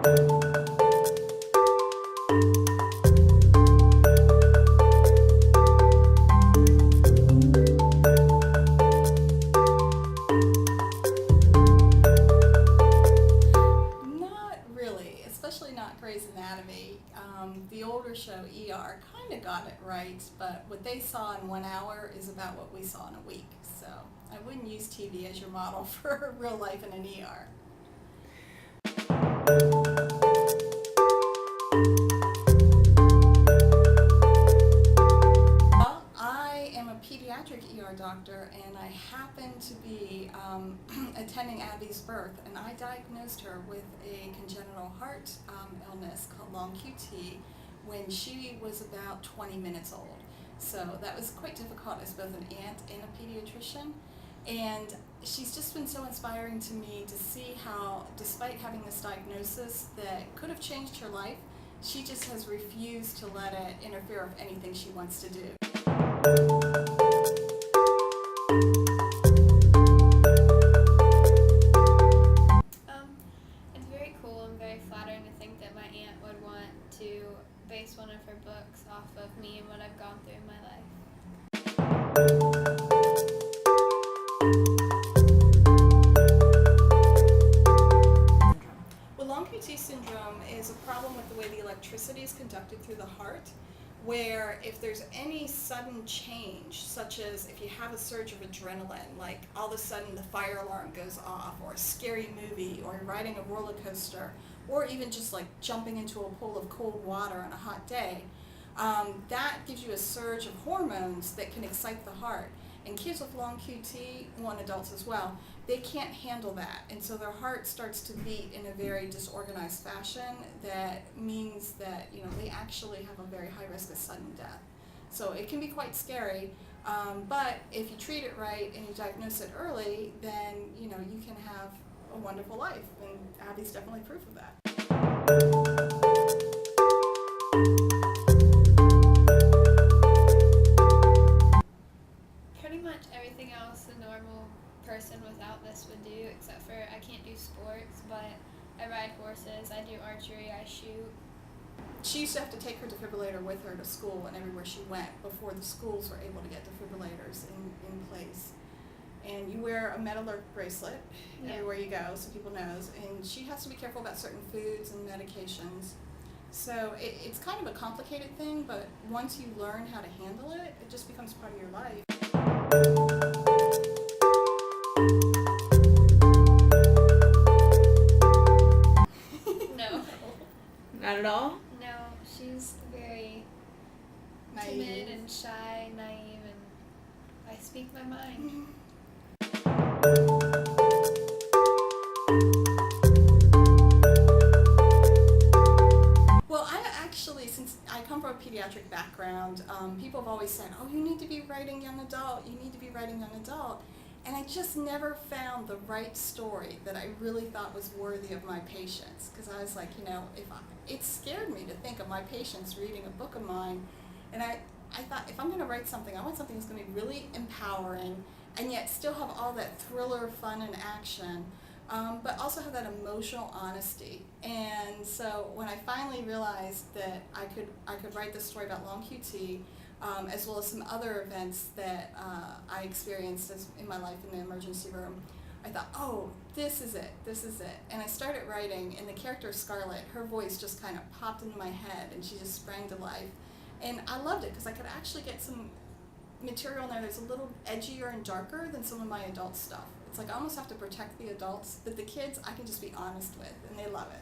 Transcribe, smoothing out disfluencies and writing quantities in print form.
Not really, especially not Grey's Anatomy. The older show ER kind of got it right, but what they saw in 1 hour is about what we saw in a week. So I wouldn't use TV as your model for real life in an ER. Well, I am a pediatric ER doctor, and I happen to be attending Abby's birth, and I diagnosed her with a congenital heart illness called long QT when she was about 20 minutes old. So that was quite difficult as both an aunt and a pediatrician. And she's just been so inspiring to me to see how, despite having this diagnosis that could have changed her life, she just has refused to let it interfere with anything she wants to do. It's very cool and very flattering to think that my aunt would want to base one of her books off of me and what I've gone through in my life. Well, long QT syndrome is a problem with the way the electricity is conducted through the heart, where if there's any sudden change, such as if you have a surge of adrenaline, like all of a sudden the fire alarm goes off, or a scary movie, or you're riding a roller coaster, or even just like jumping into a pool of cold water on a hot day, that gives you a surge of hormones that can excite the heart. And kids with long QT, and adults as well, they can't handle that, and so their heart starts to beat in a very disorganized fashion. That means that they actually have a very high risk of sudden death. So it can be quite scary, but if you treat it right and you diagnose it early, then you can have a wonderful life, and Abby's definitely proof of that. Pretty much everything else a normal person without this would do, except for I can't do sports, but I ride horses, I do archery, I shoot. She used to have to take her defibrillator with her to school and everywhere she went before the schools were able to get defibrillators in place. And you wear a metallic bracelet everywhere you go, so people knows. And she has to be careful about certain foods and medications. So it's kind of a complicated thing, but once you learn how to handle it, it just becomes part of your life. No. Not at all? No, she's very Naive. timid and shy, naive, and I speak my mind. Well, since I come from a pediatric background, people have always said, oh, you need to be writing young adult, you need to be writing young adult. And I just never found the right story that I really thought was worthy of my patients. Because I was like, it scared me to think of my patients reading a book of mine. And I thought, if I'm going to write something, I want something that's going to be really empowering and yet still have all that thriller, fun, and action, but also have that emotional honesty. And so when I finally realized that I could write this story about long QT, as well as some other events that I experienced in my life in the emergency room, I thought, oh, this is it. And I started writing, and the character Scarlett, her voice just kind of popped into my head, and she just sprang to life. And I loved it because I could actually get some material in there that's a little edgier and darker than some of my adult stuff. It's like I almost have to protect the adults, but the kids I can just be honest with, and they love it.